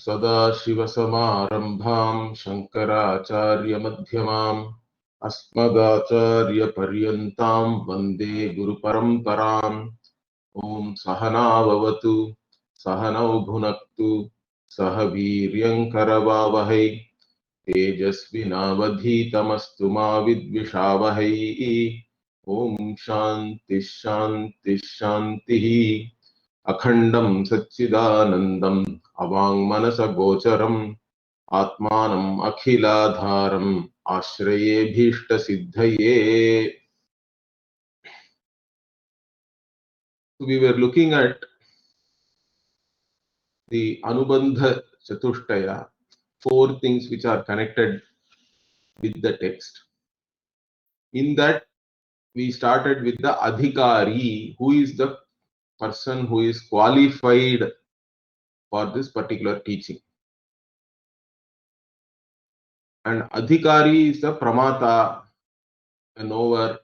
Sadashivasamarambham Shankaracharya-madhyamam Asmadacharya-paryantam Vande Guru-paramparam. Om Sahana Vavatu Sahanau Bhunaktu Sahaviryankaravavahai Tejasvinavadhitamastu ma vidvishavahai. Om Shanti Shanti Shanti. Akhandam Satchidanandam Avang Manasa Gocharam Atmanam Akhiladharam Ashraye Bhishta Siddhaye. We were looking at the Anubandha Chatushtaya, 4 things which are connected with the text. In that, we started with the Adhikari, who is the person who is qualified for this particular teaching. And Adhikari is the Pramata, a knower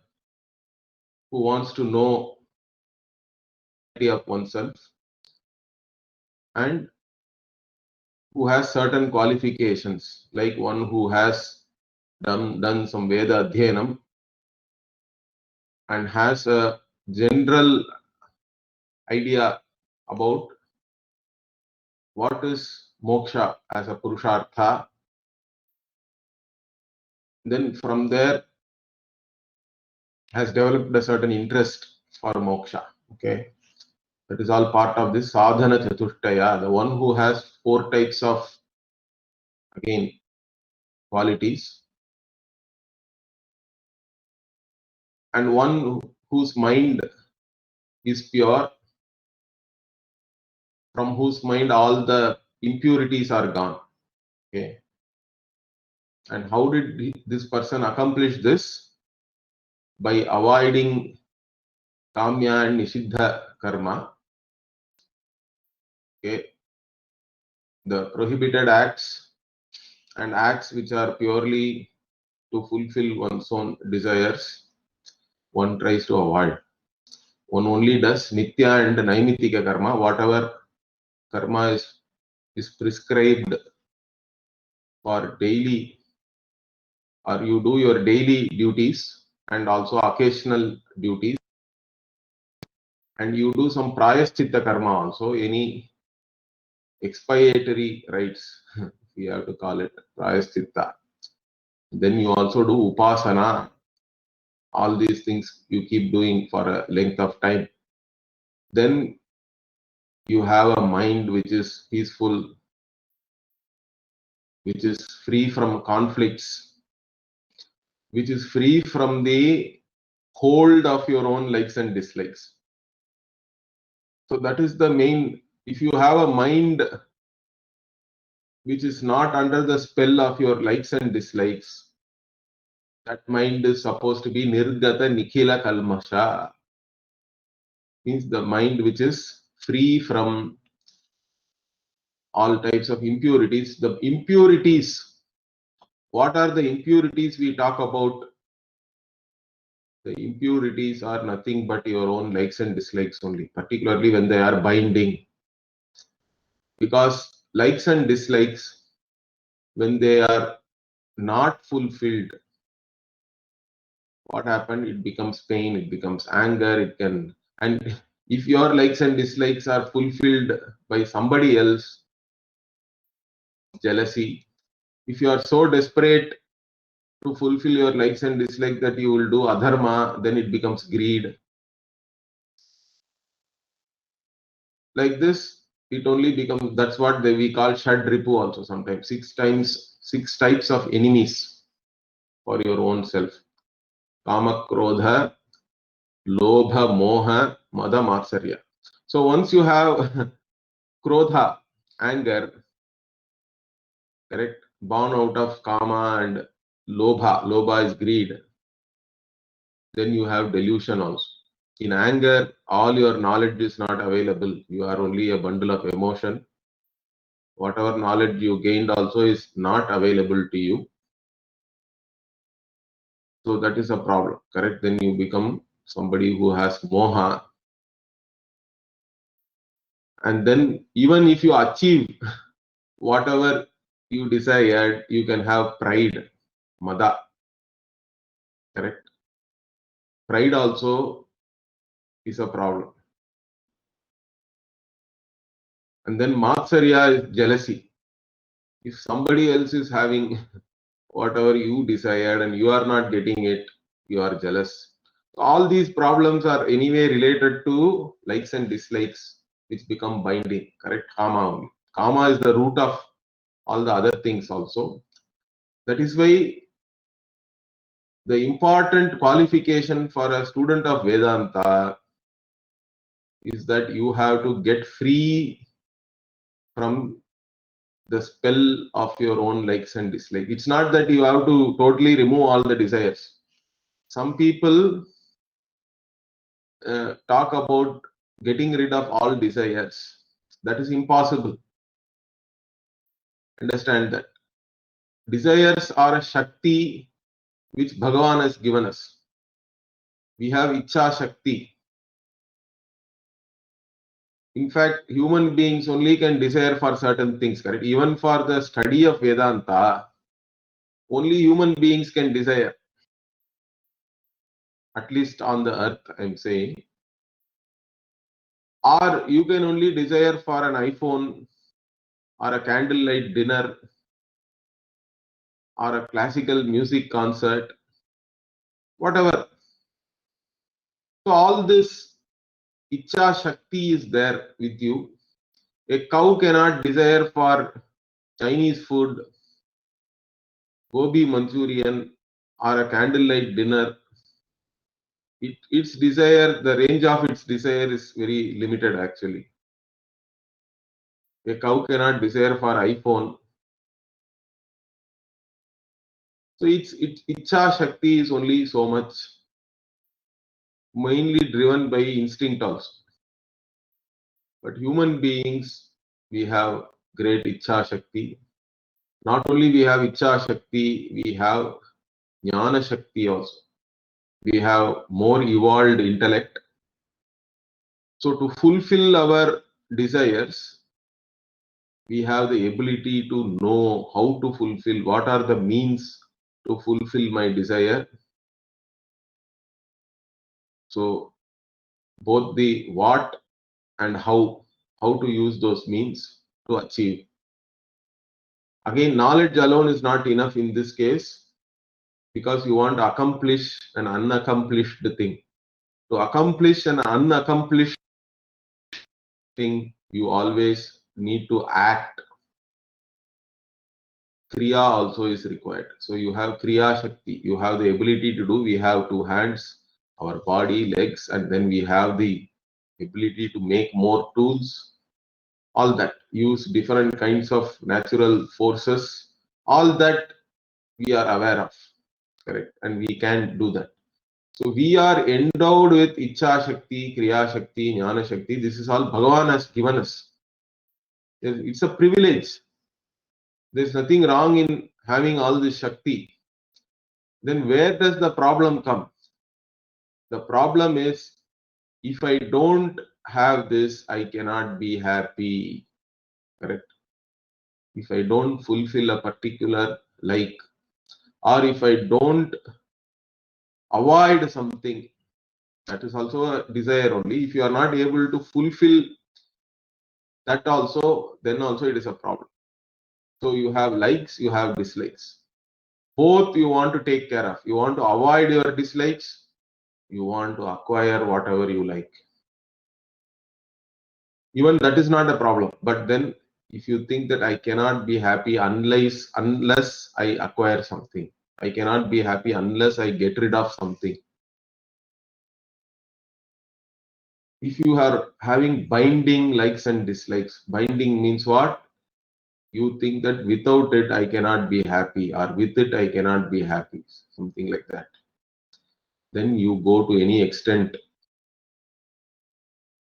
who wants to know of oneself and who has certain qualifications, like one who has done some Veda Adhyanam and has a general idea about what is moksha as a purushartha. Then from there has developed a certain interest for moksha. Okay, that is all part of this sadhana chatushtaya, the one who has 4 types of, again, qualities, and one whose mind is pure, from whose mind all the impurities are gone. Okay, and how did this person accomplish this? By avoiding kamya and nishiddha karma. Okay, the prohibited acts and acts which are purely to fulfill one's own desires, one tries to avoid. One only does nitya and naimitika karma, whatever karma is prescribed for daily, or you do your daily duties and also occasional duties, and you do some prayaschitta karma also, any expiatory rites, we have to call it prayaschitta. Then you also do upasana. All these things you keep doing for a length of time. Then you have a mind which is peaceful, which is free from conflicts, which is free from the hold of your own likes and dislikes. So that is the main. If you have a mind which is not under the spell of your likes and dislikes, that mind is supposed to be nirgata nikhila kalmasha, means the mind which is free from all types of impurities. The impurities, what are the impurities we talk about? The impurities are nothing but your own likes and dislikes only, particularly when they are binding. Because likes and dislikes, when they are not fulfilled, what happened? It becomes pain, it becomes anger, it can. And if your likes and dislikes are fulfilled by somebody else, jealousy. If you are so desperate to fulfill your likes and dislikes that you will do adharma, then it becomes greed. Like this, it only becomes, that's what we call shadripu also sometimes, 6 types of enemies for your own self. Kama, krodha, lobha, moha, mada, matsarya. So once you have krodha, anger, correct, born out of kama, and lobha is greed, then you have delusion also. In anger, all your knowledge is not available. You are only a bundle of emotion. Whatever knowledge you gained also is not available to you. So that is a problem, correct? Then you become somebody who has moha. And then even if you achieve whatever you desired, you can have pride, mada, correct? Pride also is a problem. And then matsarya is jealousy. If somebody else is having whatever you desired and you are not getting it, you are jealous. All these problems are anyway related to likes and dislikes, which become binding, correct? Kama only. Kama is the root of all the other things also. That is why the important qualification for a student of Vedanta is that you have to get free from the spell of your own likes and dislikes. It's not that you have to totally remove all the desires. Some people talk about getting rid of all desires. That is impossible. Understand that. Desires are a Shakti which Bhagavan has given us. We have Icha Shakti. In fact, human beings only can desire for certain things, correct? Even for the study of Vedanta, only human beings can desire. At least on the earth, I'm saying. Or you can only desire for an iPhone or a candlelight dinner or a classical music concert, whatever. So all this Icha Shakti is there with you. A cow cannot desire for Chinese food, gobi Manchurian, or a candlelight dinner. Its desire, the range of its desire is very limited actually. A cow cannot desire for iPhone. So its Icha Shakti is only so much, mainly driven by instinct also. But human beings, we have great Icha Shakti. Not only we have Icha Shakti, we have Jnana Shakti also. We have more evolved intellect. So to fulfill our desires, we have the ability to know how to fulfill, what are the means to fulfill my desire. So both the what and how to use those means to achieve. Again, knowledge alone is not enough in this case, because you want to accomplish an unaccomplished thing. To accomplish an unaccomplished thing, you always need to act. Kriya also is required. So you have Kriya Shakti. You have the ability to do. We have two hands, our body, legs, and then we have the ability to make more tools. All that. Use different kinds of natural forces. All that we are aware of. Correct. And we can do that. So we are endowed with Icha Shakti, Kriya Shakti, Jnana Shakti. This is all Bhagavan has given us. It's a privilege. There's nothing wrong in having all this Shakti. Then where does the problem come? The problem is, if I don't have this, I cannot be happy. Correct? If I don't fulfill a particular like, or if I don't avoid something, that is also a desire only. If you are not able to fulfill that also, then also it is a problem. So you have likes, you have dislikes. Both you want to take care of. You want to avoid your dislikes, you want to acquire whatever you like. Even that is not a problem. But then if you think that I cannot be happy unless I acquire something, I cannot be happy unless I get rid of something. If you are having binding likes and dislikes, binding means what? You think that without it I cannot be happy, or with it I cannot be happy, something like that. Then you go to any extent,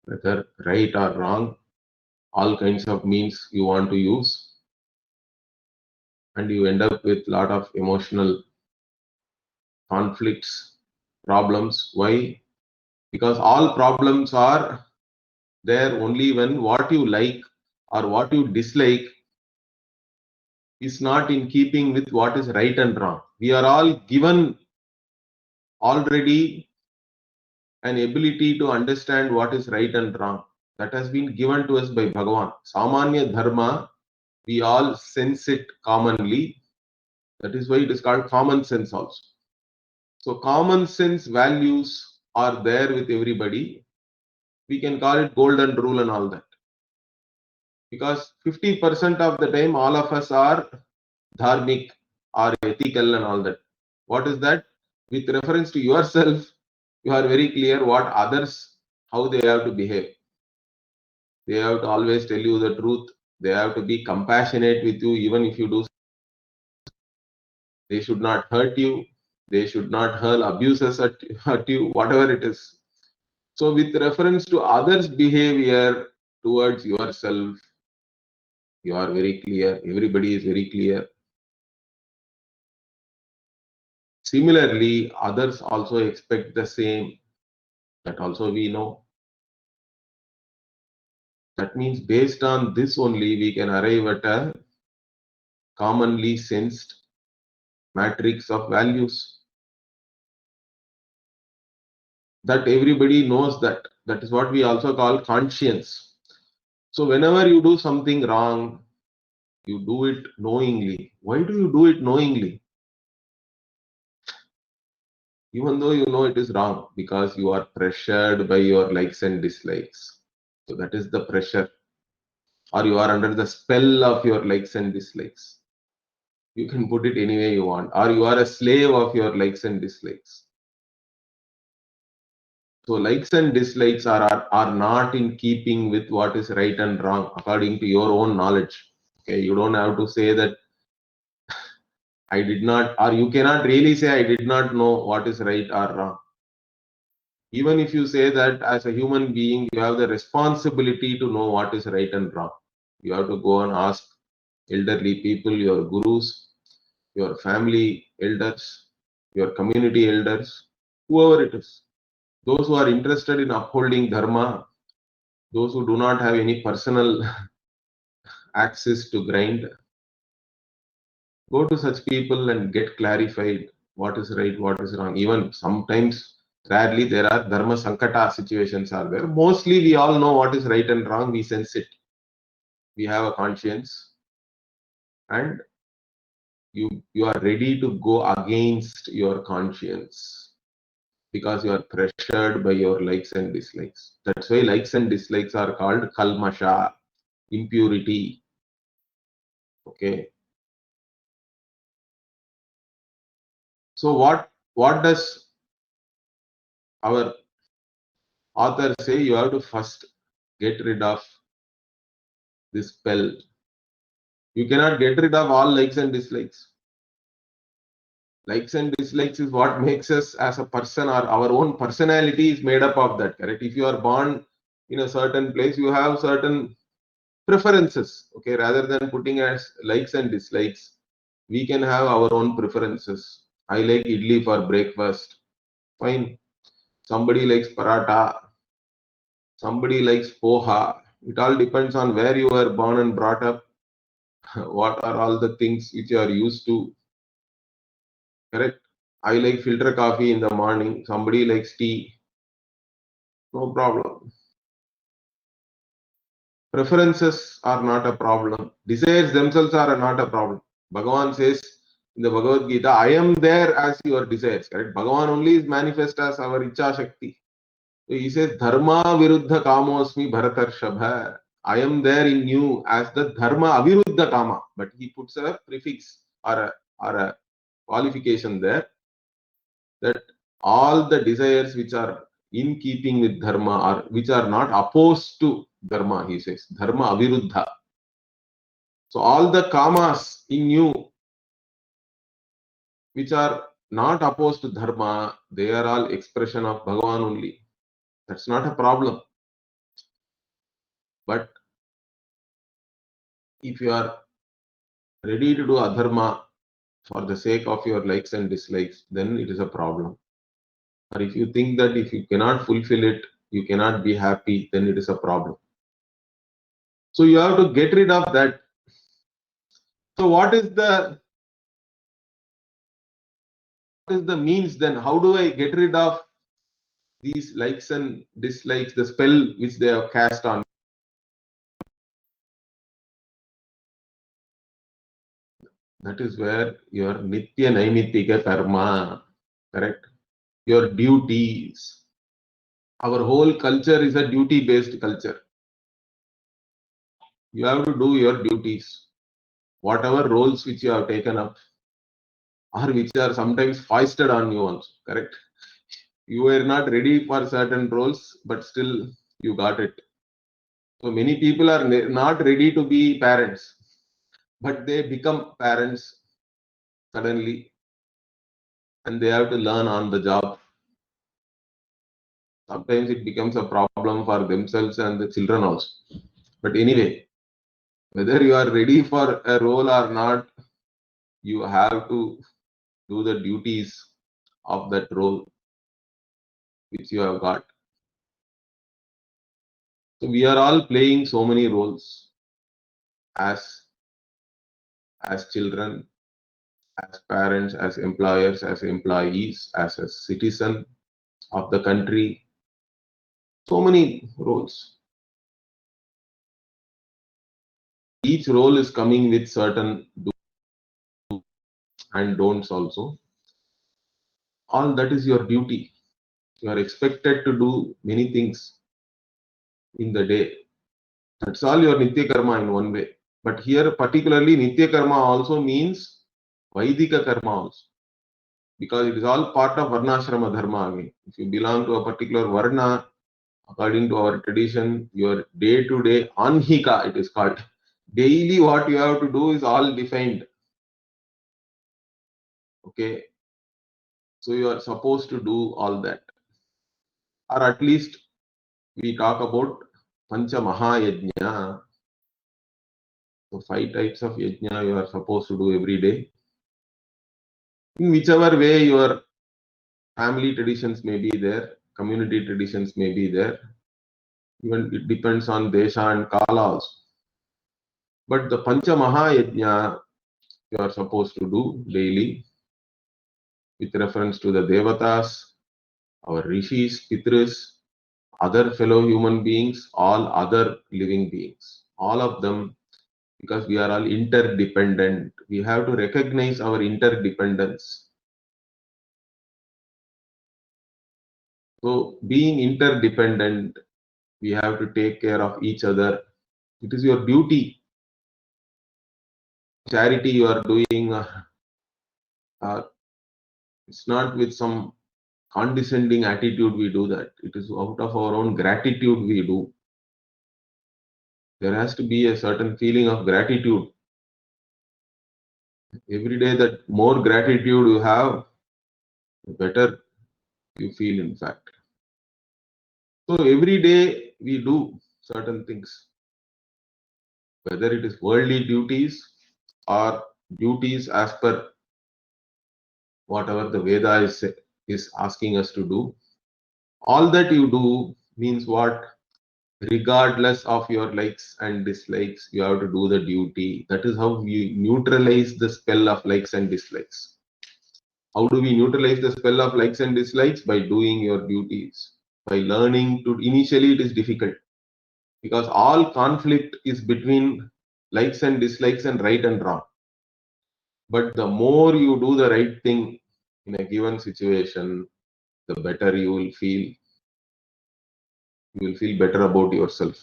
whether right or wrong, all kinds of means you want to use, and you end up with a lot of emotional conflicts, problems. Why? Because all problems are there only when what you like or what you dislike is not in keeping with what is right and wrong. We are all given already an ability to understand what is right and wrong. That has been given to us by Bhagavan. Samanya Dharma, we all sense it commonly. That is why it is called common sense also. So common sense values are there with everybody. We can call it golden rule and all that. Because 50% of the time all of us are dharmic or ethical and all that. What is that? With reference to yourself, you are very clear what others, how they have to behave. They have to always tell you the truth. They have to be compassionate with you, even if you do. They should not hurt you. They should not hurl abuses at you, whatever it is. So, with reference to others' behavior towards yourself, you are very clear. Everybody is very clear. Similarly, others also expect the same. That also we know. That means based on this only we can arrive at a commonly sensed matrix of values. That everybody knows that. That is what we also call conscience. So whenever you do something wrong, you do it knowingly. Why do you do it knowingly? Even though you know it is wrong, because you are pressured by your likes and dislikes. So that is the pressure. Or you are under the spell of your likes and dislikes. You can put it any way you want. Or you are a slave of your likes and dislikes. So likes and dislikes are not in keeping with what is right and wrong according to your own knowledge. Okay, you don't have to say that I did not, or you cannot really say I did not know what is right or wrong. Even if you say that as a human being, you have the responsibility to know what is right and wrong. You have to go and ask elderly people, your gurus, your family elders, your community elders, whoever it is. Those who are interested in upholding dharma, those who do not have any personal access to grind, go to such people and get clarified what is right, what is wrong. Even sometimes, rarely, there are dharma sankata situations are there. Mostly we all know what is right and wrong, we sense it. We have a conscience and you are ready to go against your conscience because you are pressured by your likes and dislikes. That's why likes and dislikes are called kalmasha, impurity. Okay. So what does our author say? You have to first get rid of this spell. You cannot get rid of all likes and dislikes. Likes and dislikes is what makes us as a person, or our own personality is made up of that, correct? If you are born in a certain place, you have certain preferences. Okay, rather than putting as likes and dislikes, we can have our own preferences. I like idli for breakfast. Fine. Somebody likes paratha. Somebody likes poha. It all depends on where you were born and brought up. What are all the things which you are used to? Correct. I like filter coffee in the morning. Somebody likes tea. No problem. Preferences are not a problem. Desires themselves are not a problem. Bhagavan says in the Bhagavad Gita, I am there as your desires. Correct. Bhagavan only is manifest as our Icha Shakti. So he says, Dharma Viruddha Kamosmi Bharatarshabha. I am there in you as the Dharma Aviruddha Kama. But he puts a prefix or a qualification there that all the desires which are in keeping with Dharma or which are not opposed to Dharma, he says, Dharma Aviruddha. So all the kamas in you which are not opposed to Dharma, they are all expression of Bhagavan only. That's not a problem. But if you are ready to do adharma for the sake of your likes and dislikes, then it is a problem. Or if you think that if you cannot fulfill it, you cannot be happy, then it is a problem. So you have to get rid of that. So what is the means then? How do I get rid of these likes and dislikes, the spell which they have cast on? That is where your nitya naimitika karma, correct? Your duties. Our whole culture is a duty-based culture. You have to do your duties, whatever roles which you have taken up, or which are sometimes foisted on you also, correct? You were not ready for certain roles, but still you got it. So many people are not ready to be parents, but they become parents suddenly, and they have to learn on the job. Sometimes it becomes a problem for themselves and the children also. But anyway, whether you are ready for a role or not, you have to do the duties of that role which you have got. So we are all playing so many roles as children, as parents, as employers, as employees, as a citizen of the country. So many roles. Each role is coming with certain do and don'ts also. All that is your duty. You are expected to do many things in the day. That's all your Nitya Karma in one way. But here, particularly, Nitya Karma also means Vaidika Karma also. Because it is all part of Varnashrama Dharma again. If you belong to a particular Varna, according to our tradition, your day to day Anhika, it is called. Daily, what you have to do is all defined. Okay. So you are supposed to do all that. Or at least we talk about Pancha Mahayajna. So 5 types of yajna you are supposed to do every day. In whichever way your family traditions may be there, community traditions may be there. Even it depends on Desha and Kala also. But the Pancha Mahayajna you are supposed to do daily with reference to the Devatas, our Rishis, Pitris, other fellow human beings, all other living beings. All of them, because we are all interdependent. We have to recognize our interdependence. So, being interdependent, we have to take care of each other. It is your duty. Charity you are doing, it's not with some condescending attitude we do that. It is out of our own gratitude we do. There has to be a certain feeling of gratitude. Every day, that more gratitude you have, the better you feel, in fact. So, every day we do certain things, whether it is worldly duties or duties as per whatever the Veda is asking us to do. All that you do means what? Regardless of your likes and dislikes, you have to do the duty. That is how we neutralize the spell of likes and dislikes. How do we neutralize the spell of likes and dislikes? By doing your duties. By learning to, initially it is difficult because all conflict is between likes and dislikes and right and wrong. But the more you do the right thing in a given situation, the better you will feel. You will feel better about yourself.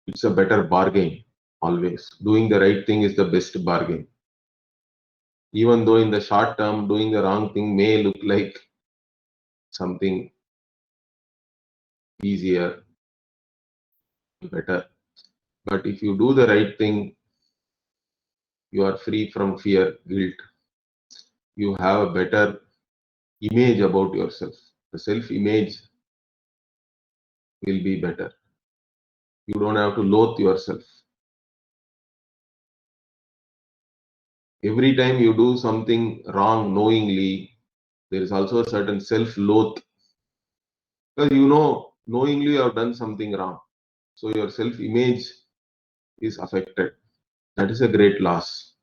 It's a better bargain always. Doing the right thing is the best bargain. Even though in the short term, doing the wrong thing may look like something easier, better. But if you do the right thing, you are free from fear, guilt. You have a better image about yourself. The self image will be better. You don't have to loathe yourself. Every time you do something wrong knowingly, there is also a certain self loathe. Because you know, knowingly you have done something wrong. So your self image is affected. That is a great loss.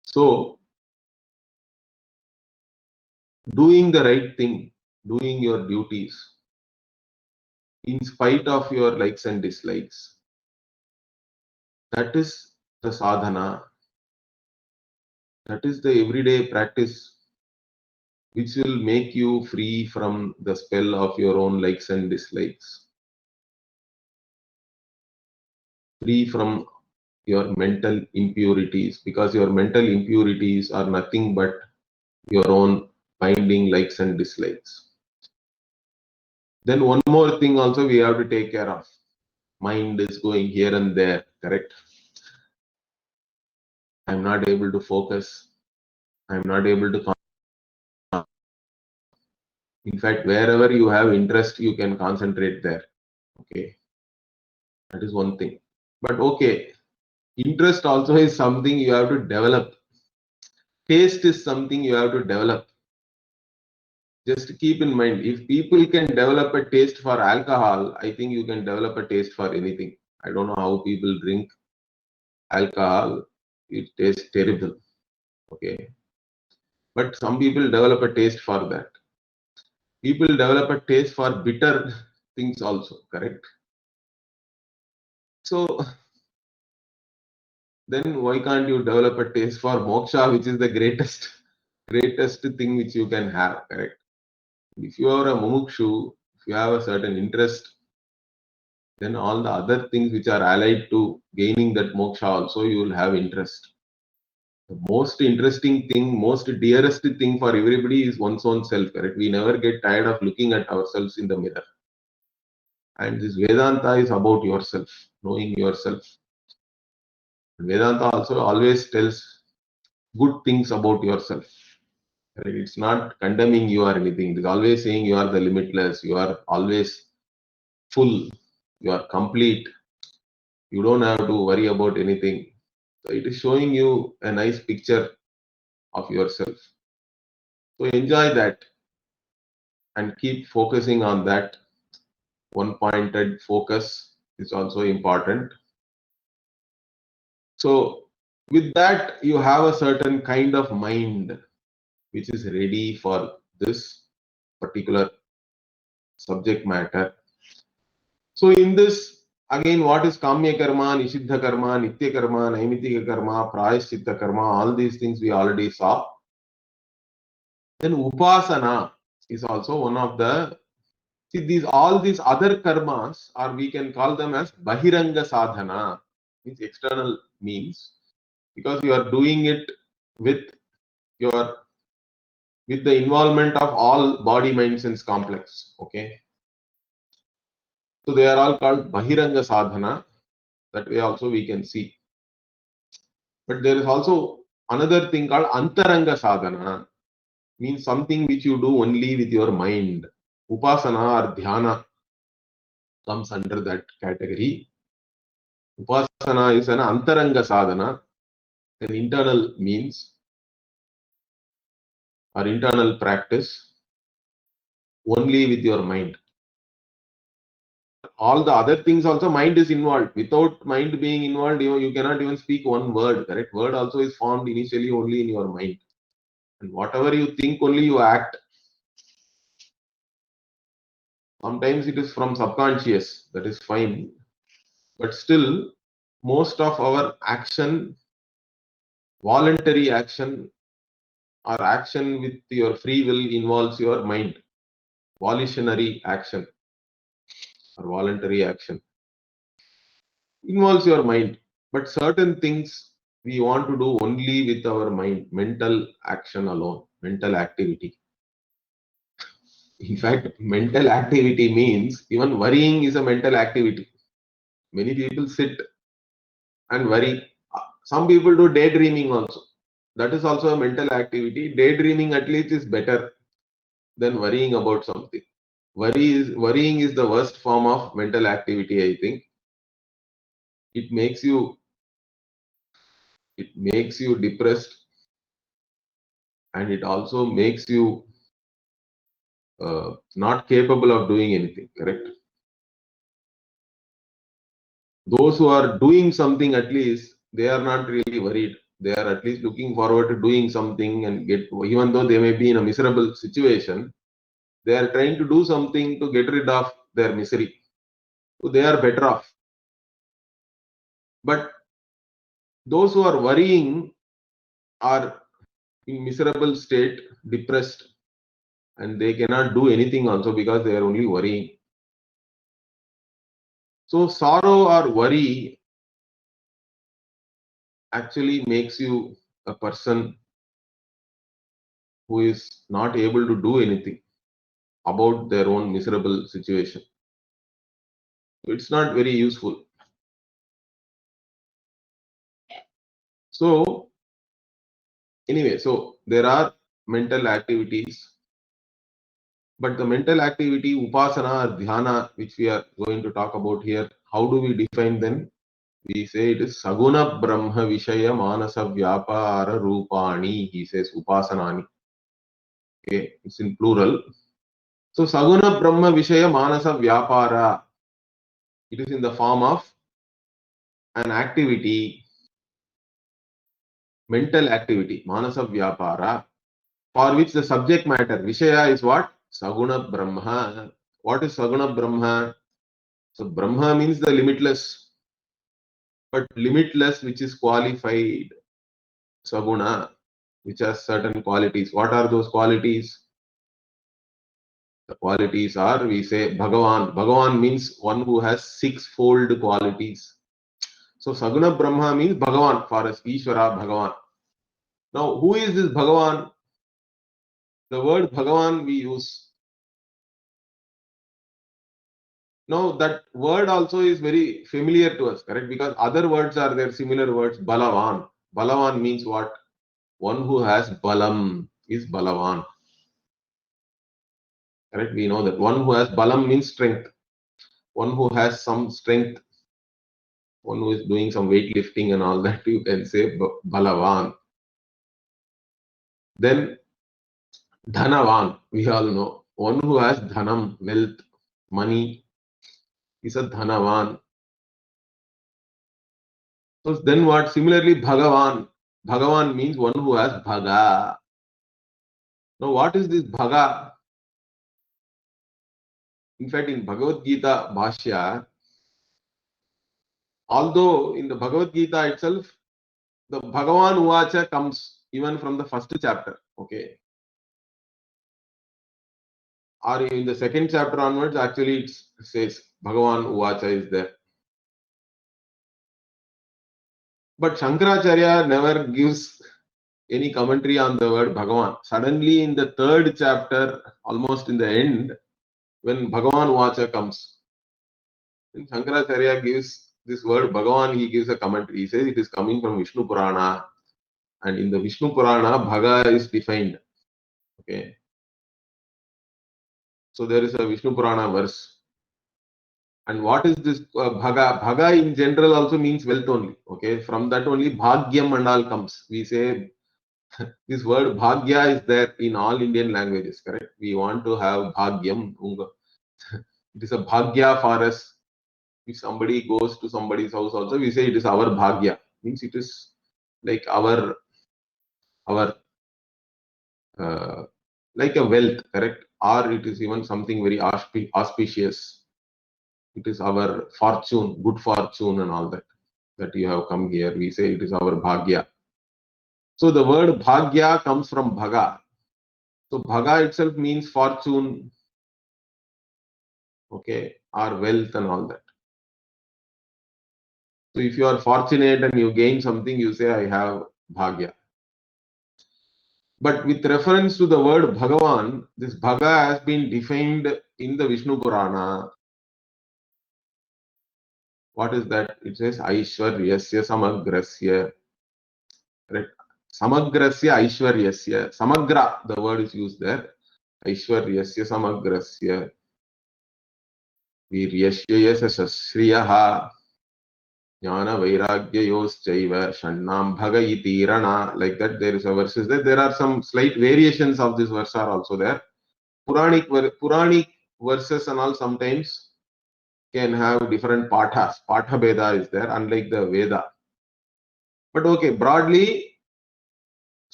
So, doing the right thing, doing your duties, in spite of your likes and dislikes, that is the sadhana, that is the everyday practice which will make you free from the spell of your own likes and dislikes, free from your mental impurities, because your mental impurities are nothing but your own finding likes and dislikes. Then one more thing also we have to take care of. Mind is going here and there, correct? I'm not able to focus. I'm not able to concentrate. In fact, wherever you have interest, you can concentrate there. Okay, that is one thing. But okay, interest also is something you have to develop. Taste is something you have to develop. Just keep in mind, if people can develop a taste for alcohol, I think you can develop a taste for anything. I don't know how people drink alcohol. It tastes terrible. Okay. But some people develop a taste for that. People develop a taste for bitter things also, correct? So then why can't you develop a taste for moksha, which is the greatest thing which you can have, correct? If you are a mumukshu, if you have a certain interest, then all the other things which are allied to gaining that moksha also you will have interest. The most interesting thing, most dearest thing for everybody is one's own self, correct? We never get tired of looking at ourselves in the mirror. And this Vedanta is about yourself, knowing yourself. Vedanta also always tells good things about yourself. Correct? It's not condemning you or anything. It is always saying you are the limitless, you are always full, you are complete. You don't have to worry about anything. So it is showing you a nice picture of yourself. So enjoy that and keep focusing on that. One pointed focus is also important. So with that, you have a certain kind of mind which is ready for this particular subject matter. So in this, again, what is Kamya Karma, Nishiddha Karma, Nitya Karma, Naimitika Karma, Prayaschitta Karma, all these things we already saw. Then Upasana is also one of the, see, all these other karmas, or we can call them as Bahiranga Sadhana, means external means, because you are doing it with your, with the involvement of all body, mind, sense complex. Okay. So they are all called Bahiranga Sadhana. That way also we can see. But there is also another thing called Antaranga Sadhana, means something which you do only with your mind. Upasana or Dhyana comes under that category. Upasana is an Antaranga Sadhana, an internal means or internal practice only with your mind. All the other things also mind is involved. Without mind being involved, you cannot even speak one word, correct? Word also is formed initially only in your mind. And whatever you think, only you act. Sometimes it is from subconscious, that is fine. But still, most of our action, voluntary action, or action with your free will involves your mind. Volitionary action or voluntary action involves your mind. But certain things we want to do only with our mind, mental action alone, mental activity. In fact, mental activity means even worrying is a mental activity. Many people sit and worry. Some people do daydreaming also. That is also a mental activity. Daydreaming at least is better than worrying about something. Worrying is the worst form of mental activity, I think. It makes you depressed, and it also makes you not capable of doing anything, correct? Those who are doing something, at least they are not really worried. They are at least looking forward to doing something and get, even though they may be in a miserable situation, they are trying to do something to get rid of their misery. So they are better off. But those who are worrying are in miserable state, depressed, and they cannot do anything also because they are only worrying. So sorrow or worry actually makes you a person who is not able to do anything about their own miserable situation. It's not very useful. So anyway, so there are mental activities, but the mental activity, upasana or dhyana, which we are going to talk about here, how do we define them? We say it is saguna brahma vishaya manasa vyapara rupani. He says upasanani. Okay, it's in plural. So saguna brahma vishaya manasa vyapara. It is in the form of an activity, mental activity, manasa vyapara, for which the subject matter, Vishaya, is what? Saguna Brahma. What is Saguna Brahma? So Brahma means the limitless, but limitless which is qualified. Saguna, which has certain qualities. What are those qualities? The qualities are, we say, Bhagavan. Bhagavan means one who has sixfold qualities. So Saguna Brahma means Bhagavan for us, Ishvara, Bhagavan. Now, who is this Bhagavan? The word Bhagavan we use. Now, that word also is very familiar to us, correct? Because other words are there, similar words. Balavan. Balavan means what? One who has balam is Balavan. Correct? We know that one who has balam means strength. One who has some strength, one who is doing some weightlifting and all that, you can say Balavan. Then Dhanavan, we all know. One who has dhanam, wealth, money, is a Dhanavan. So then what? Similarly, Bhagavan. Bhagavan means one who has Bhaga. Now, what is this Bhaga? In fact, in Bhagavad Gita Bhashya, although in the Bhagavad Gita itself, the Bhagavan Uvacha comes even from the first chapter, okay? Or in the second chapter onwards, actually it says Bhagavan Uvacha is there. But Shankaracharya never gives any commentary on the word Bhagavan. Suddenly in the third chapter, almost in the end, when Bhagavan Uvacha comes, then Shankaracharya gives this word Bhagavan, he gives a commentary. He says it is coming from Vishnu Purana. And in the Vishnu Purana, Bhaga is defined. Okay. So there is a Vishnu Purana verse. And what is this Bhaga? Bhaga in general also means wealth only. Okay. From that only Bhagyam and all comes. We say this word Bhagya is there in all Indian languages, correct? We want to have Bhagyam. It is a Bhagya for us. If somebody goes to somebody's house also, we say it is our Bhagya. Means it is like our like a wealth, correct? Or it is even something very auspicious. It is our fortune, good fortune and all that, that you have come here. We say it is our bhagya. So the word bhagya comes from bhaga. So bhaga itself means fortune, okay, or wealth and all that. So if you are fortunate and you gain something, you say, I have bhagya. But with reference to the word Bhagavan, this Bhaga has been defined in the Vishnu Purana. What is that? It says Aishwaryasya Samagrasya. Right? Samagrasya Aishwaryasya. Samagra, the word is used there. Aishwaryasya Samagrasya. Viryasya Yasasasriyaha. Jnana Vairagyayoschaiva. Shannam Bhaga iti Rana. Like that, there is a verses there. There are some slight variations of this verse are also there. Puranic verses and all sometimes can have different pathas. Patha Veda is there, unlike the Veda. But okay, broadly,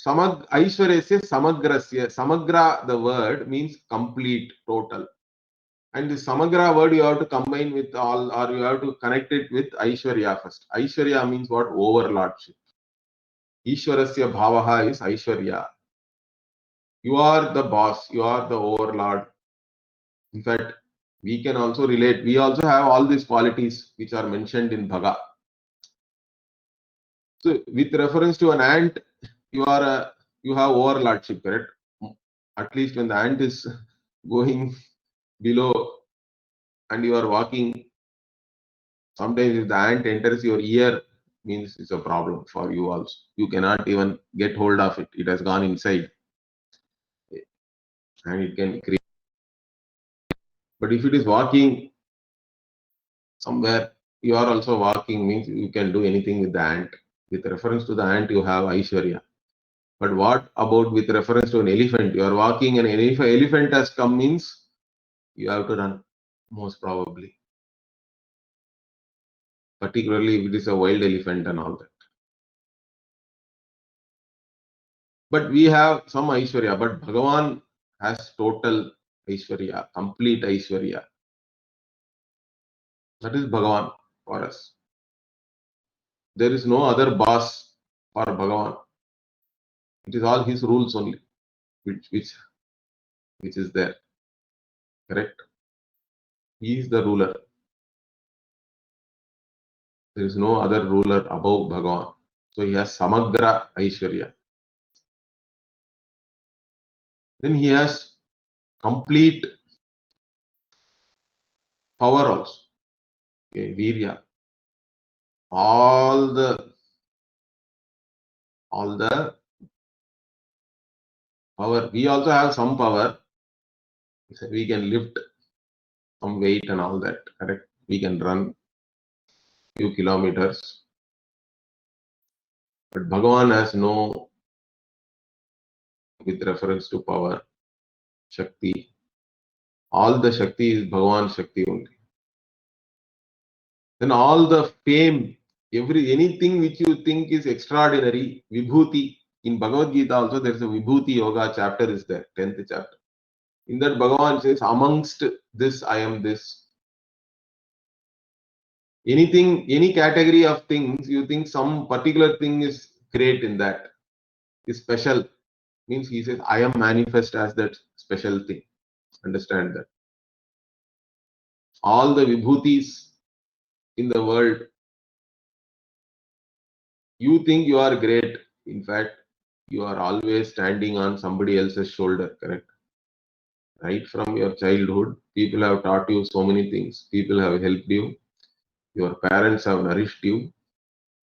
Aishwaryasya Samagrasya. Samagra, the word, means complete, total. And the Samagra word you have to combine with all, or you have to connect it with Aishwarya first. Aishwarya means what? Overlordship. Ishwarasya Bhavaha is Aishwarya. You are the boss, you are the overlord. In fact, we can also relate. We also have all these qualities which are mentioned in Bhaga. So, with reference to an ant, you have overlordship, correct? At least when the ant is going below and you are walking, sometimes if the ant enters your ear, means it's a problem for you also. You cannot even get hold of it. It has gone inside and it can create. But if it is walking somewhere, you are also walking, means you can do anything with the ant. With reference to the ant, you have Aishwarya. But what about with reference to an elephant? You are walking and an elephant has come, means you have to run, most probably. Particularly if it is a wild elephant and all that. But we have some Aishwarya, but Bhagavan has total Aishwarya, complete Aishwarya. That is Bhagavan for us. There is no other boss for Bhagavan. It is all his rules only, which is there. Correct? He is the ruler. There is no other ruler above Bhagavan. So he has Samagra Aishwarya. Then he has complete power also. Okay, Virya. All the power. We also have some power. We can lift some weight and all that. Correct? We can run few kilometers. But Bhagavan has no, with reference to power, Shakti. All the Shakti is Bhagavan Shakti only. Then all the fame, anything which you think is extraordinary, Vibhuti. In Bhagavad Gita also there is a Vibhuti Yoga chapter is there, 10th chapter. In that Bhagavan says, amongst this I am this. Anything, any category of things, you think some particular thing is great in that, is special. Means he says, I am manifest as that special thing. Understand that. All the vibhutis in the world, you think you are great. In fact, you are always standing on somebody else's shoulder, correct? Right from your childhood, people have taught you so many things. People have helped you. Your parents have nourished you.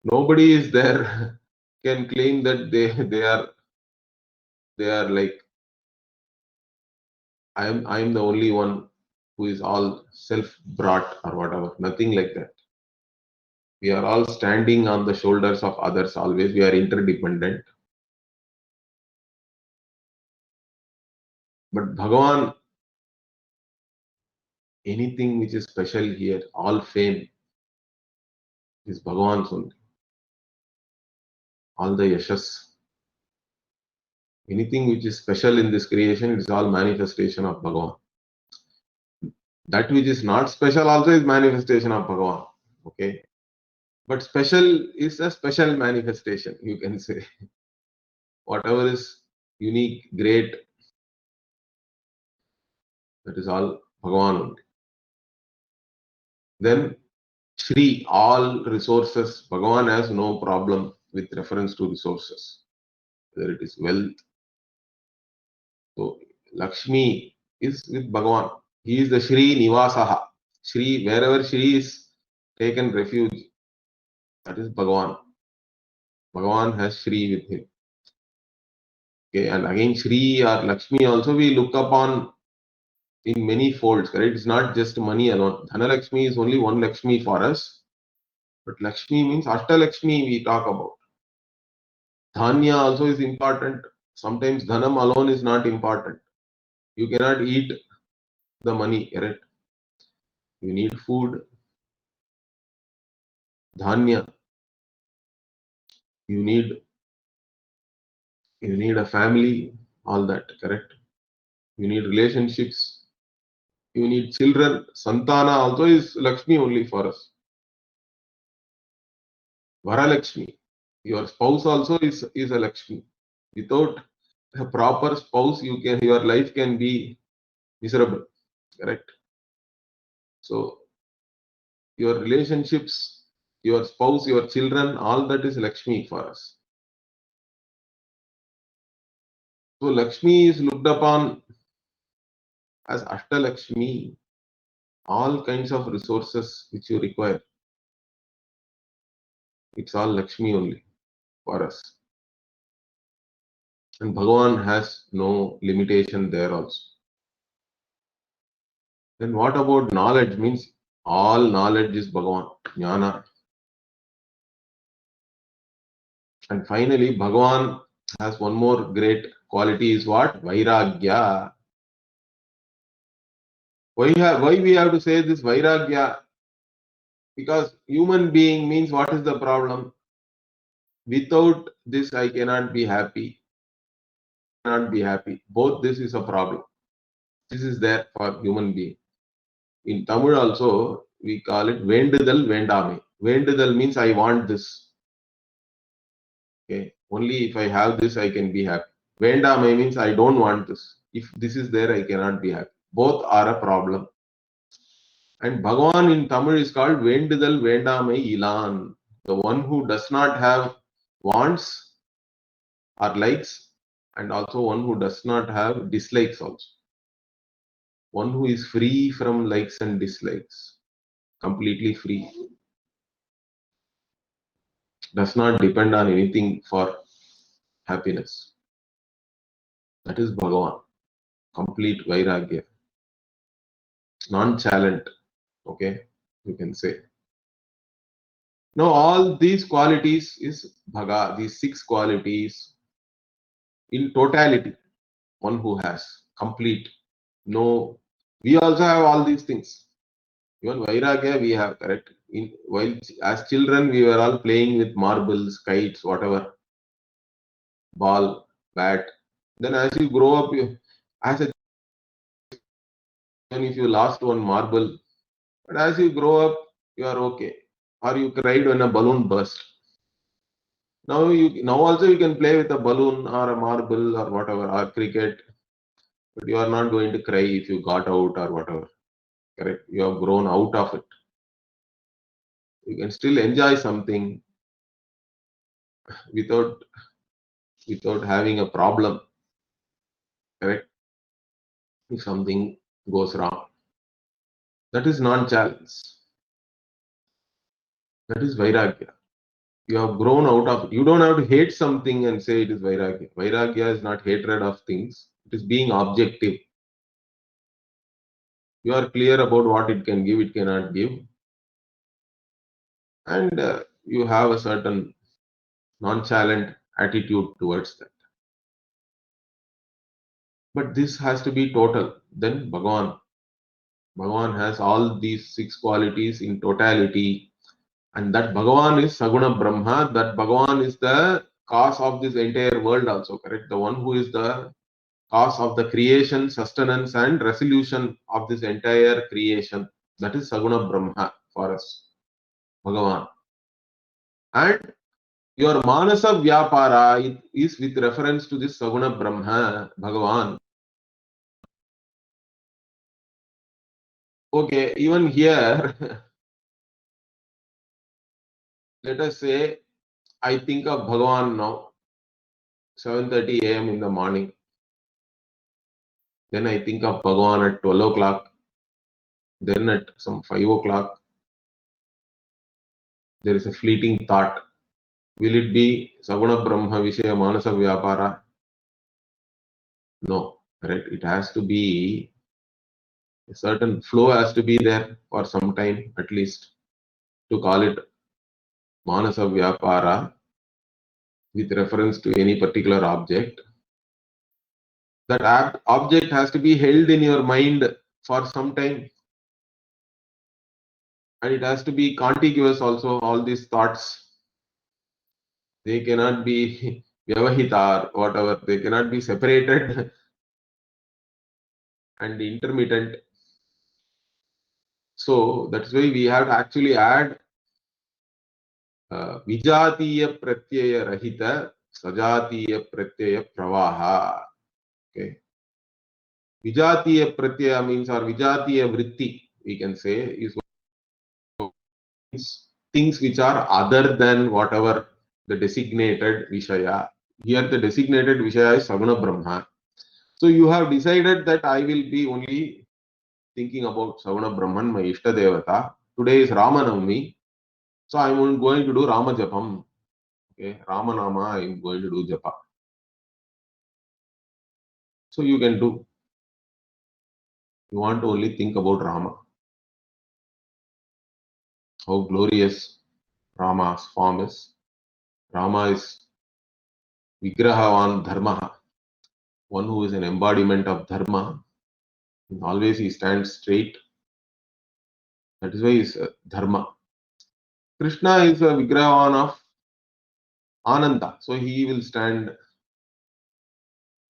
Nobody is there can claim that they are like, I am the only one who is all self-brought or whatever. Nothing like that. We are all standing on the shoulders of others always. We are interdependent. But Bhagavan, anything which is special here, all fame is Bhagavan's only. All the yashas, anything which is special in this creation, it is all manifestation of Bhagavan. That which is not special also is manifestation of Bhagavan. Okay. But special is a special manifestation, you can say. Whatever is unique, great, that is all Bhagavan only. Then Shri, all resources. Bhagavan has no problem with reference to resources, whether it is wealth. So Lakshmi is with Bhagavan. He is the Shri Nivasaha. Shri, wherever Shri is taken refuge, that is Bhagavan. Bhagavan has Shri with him. Okay, and again Shri or Lakshmi also we look upon in many folds, correct? It's not just money alone. Dhana Lakshmi is only one Lakshmi for us. But Lakshmi means Ashta Lakshmi we talk about. Dhanya also is important. Sometimes Dhanam alone is not important. You cannot eat the money, correct? You need food, dhanya. You need a family, all that, correct? You need relationships. You need children. Santana also is Lakshmi only for us. Varalakshmi. Your spouse also is a Lakshmi. Without a proper spouse, your life can be miserable. Correct? So your relationships, your spouse, your children, all that is Lakshmi for us. So Lakshmi is looked upon as Ashtalakshmi, all kinds of resources which you require. It's all Lakshmi only for us. And Bhagavan has no limitation there also. Then what about knowledge? Means all knowledge is Bhagavan, Jnana. And finally, Bhagavan has one more great quality is what? Vairagya. Why we have to say this Vairagya? Because human being means what is the problem? Without this, I cannot be happy. Cannot be happy. Both this is a problem. This is there for human being. In Tamil also, we call it Vendudal Vendame. Vendudal means I want this. Okay. Only if I have this, I can be happy. Vendame means I don't want this. If this is there, I cannot be happy. Both are a problem. And Bhagavan in Tamil is called Vendudal Vendame Ilan. The one who does not have wants or likes, and also one who does not have dislikes also. One who is free from likes and dislikes. Completely free. Does not depend on anything for happiness. That is Bhagavan. Complete Vairagya. Non-challenge. Okay, you can say. Now all these qualities is Bhaga, these 6 qualities in totality, one who has complete. No, we also have all these things. Even Vairagya we have, correct? While as children we were all playing with marbles, kites, whatever, ball, bat. Then as you grow up, as a even if you lost one marble, but as you grow up, you are okay. Or you cried when a balloon burst. Now also you can play with a balloon or a marble or whatever, or cricket, but you are not going to cry if you got out or whatever. Correct? You have grown out of it. You can still enjoy something without having a problem. Correct? If something goes wrong. That is non-challenge. That is Vairagya. You have grown out of it. You don't have to hate something and say it is Vairagya. Vairagya is not hatred of things. It is being objective. You are clear about what it can give, it cannot give. And you have a certain nonchalant attitude towards that. But this has to be total. Then Bhagavan has all these 6 qualities in totality. And that Bhagavan is Saguna Brahma. That Bhagavan is the cause of this entire world also, correct? The one who is the cause of the creation, sustenance and resolution of this entire creation. That is Saguna Brahma for us, Bhagavan. And your Manasa Vyapara is with reference to this Saguna Brahma, Bhagavan. Okay, even here, let us say I think of Bhagavan now, 7:30 a.m. in the morning. Then I think of Bhagavan at 12 o'clock. Then at some 5 o'clock, there is a fleeting thought. Will it be Saguna Brahma Vishaya Manasa Vyapara? No, right? It has to be a certain flow has to be there for some time at least to call it Manasa Vyapara with reference to any particular object. That object has to be held in your mind for some time. And it has to be contiguous also. All these thoughts, they cannot be vyavahita or whatever. They cannot be separated and intermittent. So that's why we have to actually add vijatiya pratyaya rahita sajatiya pratyaya pravaha. Okay. Vijatiya pratyaya means, or vijatiya vritti, we can say, is things which are other than whatever the designated Vishaya. Here the designated Vishaya is Saguna Brahma. So you have decided that I will be only thinking about Saguna Brahman, my Ishta Devata. Today is Ramanavami. So I am going to do Rama Japam. Okay, Ramanama I am going to do Japa. So you can do. You want to only think about Rama. How glorious Rama's form is. Rama is Vigrahavan Dharma, one who is an embodiment of Dharma. Always he stands straight. That is why he is Dharma. Krishna is a Vigrahavan of Ananda. So he will stand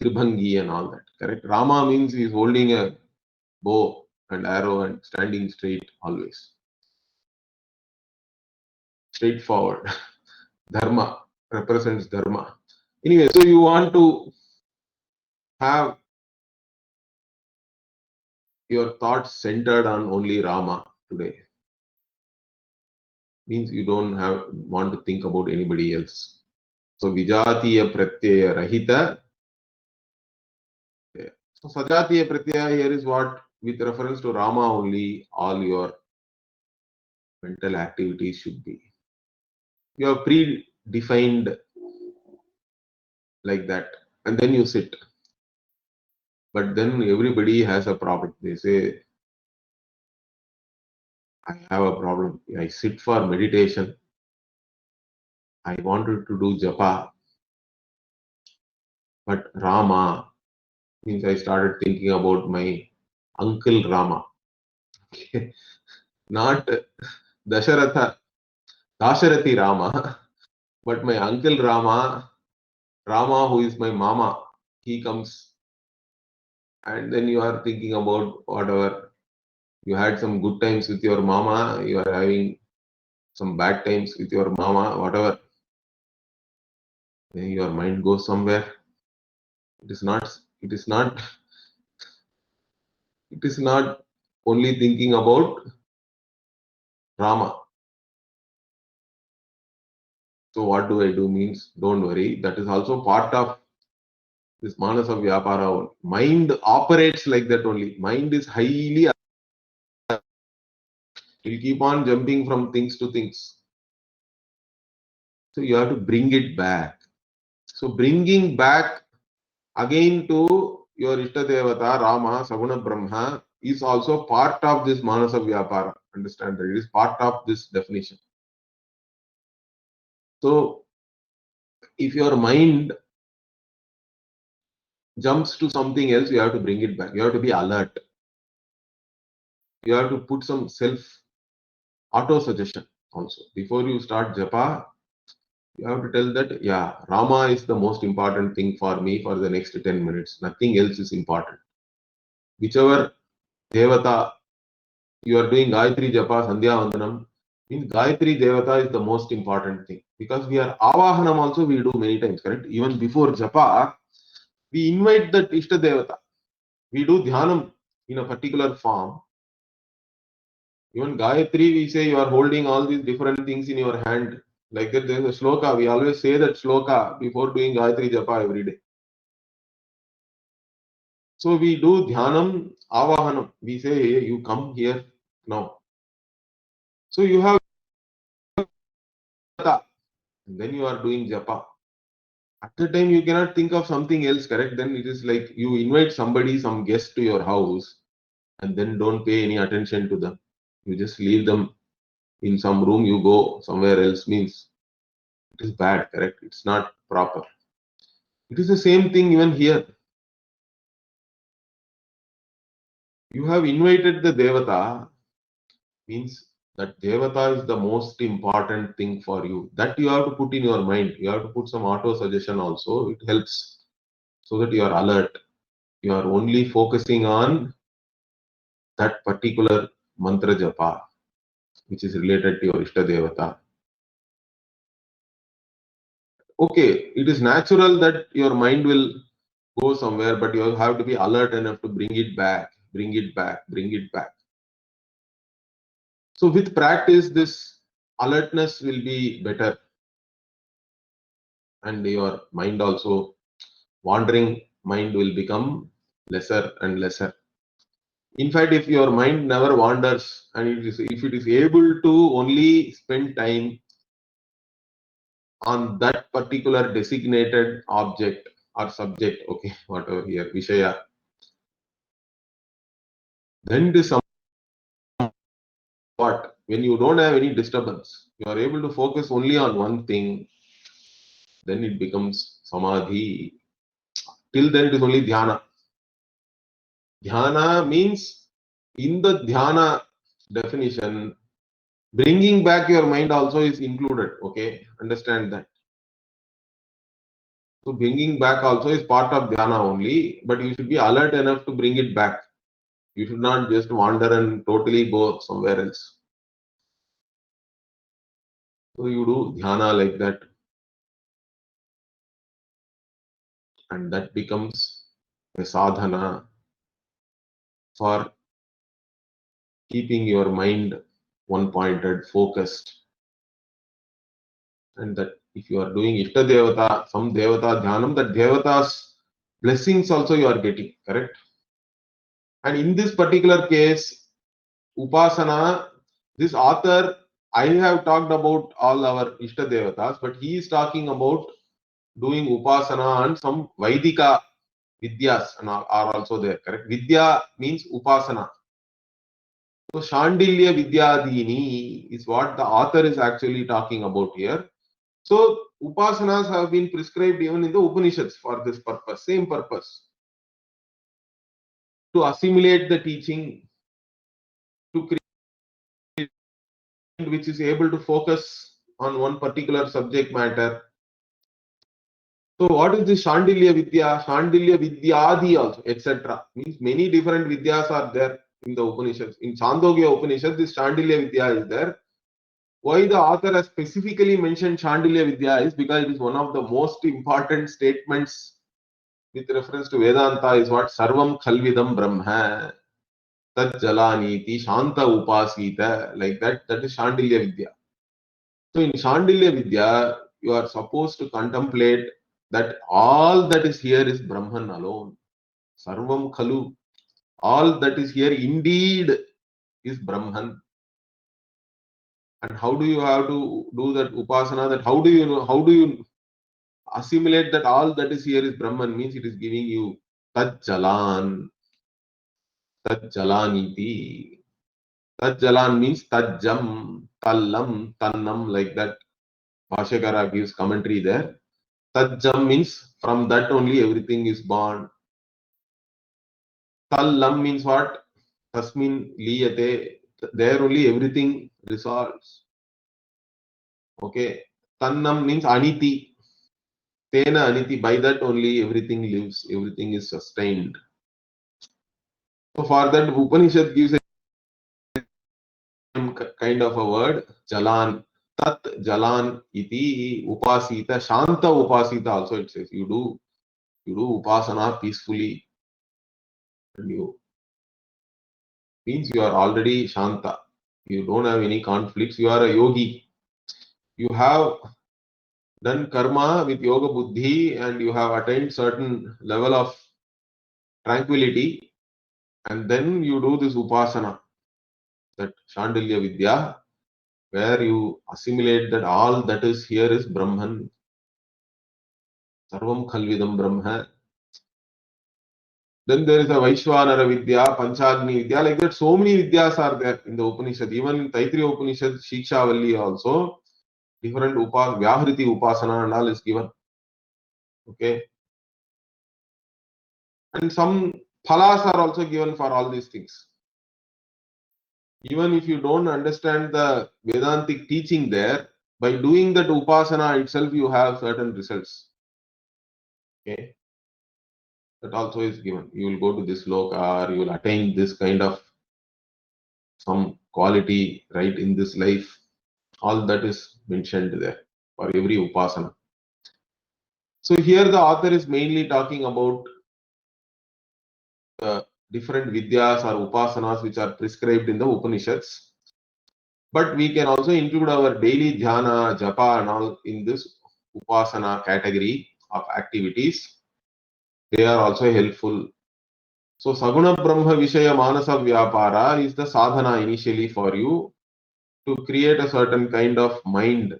Tribhangi and all that. Correct? Rama means he is holding a bow and arrow and standing straight always. Straightforward. Dharma represents Dharma. Anyway, so you want to have your thoughts centered on only Rama today. Means you don't want to think about anybody else. So Vijatiya Pratyaya Rahita. So Sajatiya Pratyaya here is what, with reference to Rama only, all your mental activities should be. You have predefined like that, and then you sit. But then everybody has a problem. They say, I have a problem. I sit for meditation. I wanted to do japa, but Rama means I started thinking about my uncle Rama. Not Dasharatha Rama, but my uncle Rama, Rama who is my mama. He comes, and then you are thinking about whatever. You had some good times with your mama, you are having some bad times with your mama, whatever. Then your mind goes somewhere. It is not, it is not, it is not only thinking about Rama. So what do I do means, don't worry, that is also part of this Manasa Vyapara. Mind operates like that only. Mind is highly, it will keep on jumping from things to things. So you have to bring it back. So bringing back again to your Ishta Devata, Rama, Saguna Brahma, is also part of this Manasa Vyapara. Understand that it is part of this definition. So if your mind jumps to something else, you have to bring it back. You have to be alert. You have to put some self auto suggestion also. Before you start japa, you have to tell that, yeah, Rama is the most important thing for me for the next 10 minutes. Nothing else is important. Whichever Devata you are doing Gayatri Japa, Sandhya Vandanam, means Gayatri Devata is the most important thing. Because we are Avahanam also we do many times, correct? Even before Japa, we invite that Ishta Devata. We do Dhyanam in a particular form. Even Gayatri, we say you are holding all these different things in your hand. Like that, there is a shloka. We always say that shloka before doing Gayatri Japa every day. So we do Dhyanam, Avahanam. We say, hey, you come here now. So you have Japa, and then you are doing Japa. At the time, you cannot think of something else, correct? Then it is like you invite somebody, some guest to your house, and then don't pay any attention to them. You just leave them in some room, you go somewhere else, means it is bad, correct? It's not proper. It is the same thing even here. You have invited the Devata, means That Devata is the most important thing for you. That you have to put in your mind. You have to put some auto suggestion also. It helps so that you are alert. You are only focusing on that particular mantra japa, which is related to your Ishta Devata. Okay, it is natural that your mind will go somewhere, but you have to be alert enough to bring it back, bring it back, bring it back. So with practice, this alertness will be better, and your mind also, wandering mind will become lesser and lesser. In fact, if your mind never wanders and if it is able to only spend time on that particular designated object or subject, okay, whatever here, Vishaya, then it is what? When you don't have any disturbance, you are able to focus only on one thing, then it becomes samadhi. Till then, it is only dhyana. Dhyana means, in the dhyana definition, bringing back your mind also is included. Okay, understand that. So, bringing back also is part of dhyana only, but you should be alert enough to bring it back. You should not just wander and totally go somewhere else. So, you do dhyana like that, and that becomes a sadhana for keeping your mind one pointed, focused. And that if you are doing Ishta Devata, some Devata Dhyanam, that Devata's blessings also you are getting, correct? And in this particular case, Upasana, this author, I have talked about all our Ishta Devatas, but he is talking about doing Upasana and some Vaidika Vidyas are also there, correct? Vidya means Upasana. So Shandilya Vidyadini is what the author is actually talking about here. So Upasanas have been prescribed even in the Upanishads for this purpose, same purpose. To assimilate the teaching, to create which is able to focus on one particular subject matter. So what is the Shandilya Vidya? Shandilya Vidyadi also, etc. Means many different Vidyas are there in the Upanishads. In Chandogya Upanishad, this Shandilya Vidya is there. Why the author has specifically mentioned Shandilya Vidya is because it is one of the most important statements with reference to Vedanta is what? Sarvam Khalvidam Brahma Tat Jalaniti Shanta Upasita, like that. That is Shandilya Vidya. So in Shandilya Vidya, you are supposed to contemplate that all that is here is Brahman alone. Sarvam Khalu. All that is here indeed is Brahman. And how do you have to do that upasana? That how do you know? How do you assimilate that all that is here is Brahman? Means it is giving you Tat Jalan, Tat Jalaniti. Tat Jalan means Tajjam, Tallam, Tannam, like that. Bhashakara gives commentary there. Tajjam means from that only everything is born. Tallam means what? Tasmin liyate. There only everything resolves. Okay. Tannam means aniti. Tena aniti. By that only everything lives. Everything is sustained. So for that Upanishad gives a kind of a word. Jalan. Tat Jalan iti upasita. Shanta upasita also it says. You do upasana peacefully. And you means you are already Shanta. You don't have any conflicts. You are a yogi. You have done karma with yoga buddhi and you have attained certain level of tranquility, and then you do this upasana, that Shandilya Vidya, where you assimilate that all that is here is Brahman. Sarvam Khalvidam Brahma. Then there is a Vaishwanara Vidya, Panchagni Vidya, like that. So many Vidyas are there in the Upanishad. Even in Taittiriya Upanishad, Shikshavalli also, different Vyahriti Upasana and all is given. Okay. And some phalas are also given for all these things. Even if you don't understand the Vedantic teaching there, by doing that upasana itself, you have certain results. Okay, that also is given. You will go to this loka, or you will attain this kind of some quality right in this life. All that is mentioned there for every upasana. So here the author is mainly talking about the different vidyas or upasanas which are prescribed in the Upanishads. But we can also include our daily dhyana, japa and all in this upasana category of activities. They are also helpful. So Saguna Brahma Vishaya Manasa Vyapara is the sadhana initially for you to create a certain kind of mind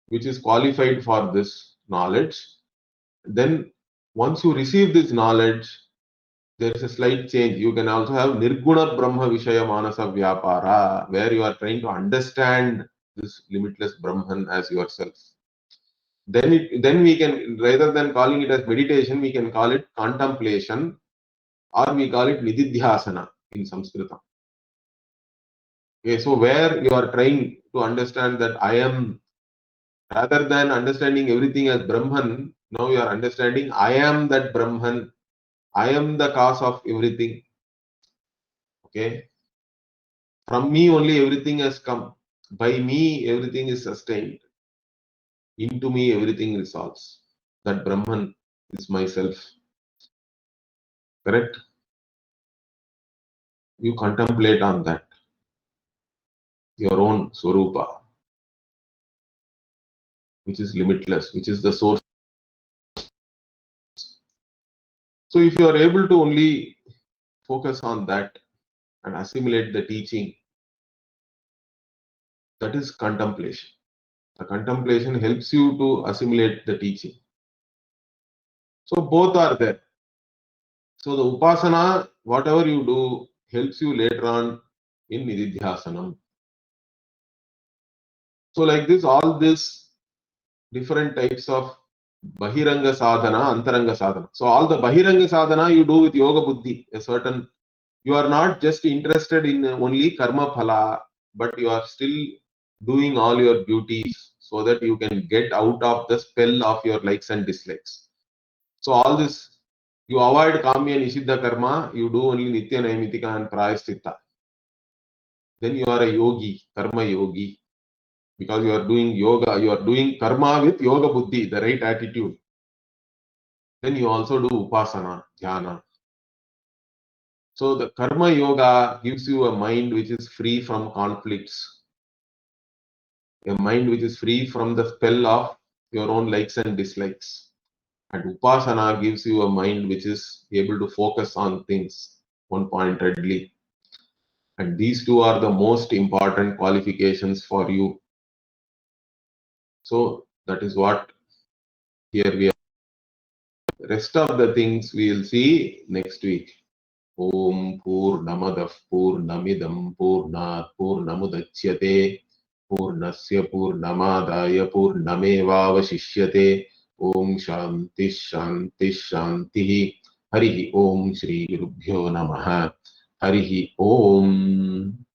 which is qualified for this knowledge. Then once you receive this knowledge, there is a slight change. You can also have Nirguna Brahma Vishaya Manasa Vyapara, where you are trying to understand this limitless Brahman as yourself. Then we can, rather than calling it as meditation, we can call it contemplation, or we call it Nididhyasana in Sanskrit. Okay, so where you are trying to understand that I am, rather than understanding everything as Brahman, now you are understanding I am that Brahman, I am the cause of everything. Okay, from me only everything has come. By me everything is sustained. Into me everything resolves. That Brahman is myself. Correct? You contemplate on that. Your own Swarupa, which is limitless, which is the source. So if you are able to only focus on that and assimilate the teaching, that is contemplation. The contemplation helps you to assimilate the teaching. So both are there. So the upasana, whatever you do, helps you later on in nididhyasanam. So like this, all this different types of bahiranga sadhana, antaranga sadhana. So all the bahiranga sadhana you do with yoga buddhi, a certain, you are not just interested in only karma phala, but you are still doing all your duties so that you can get out of the spell of your likes and dislikes. So all this, you avoid kamya nishiddha karma, you do only nitya naimitika and prayaschitta. Then you are a yogi, karma yogi, because you are doing yoga, you are doing karma with yoga buddhi, the right attitude. Then you also do upasana, dhyana. So the karma yoga gives you a mind which is free from conflicts, a mind which is free from the spell of your own likes and dislikes. And upasana gives you a mind which is able to focus on things one-pointedly. And these two are the most important qualifications for you. So that is what here we are. Rest of the things we will see next week. Om Purnamadav Purnamidam Purnat Purnamudachyate Purnasya Purnamadaya Purnamevavashishyate. Om Shanti Shanti Shanti. Harihi Om Shri Gurubhyo Namaha. Harihi Om.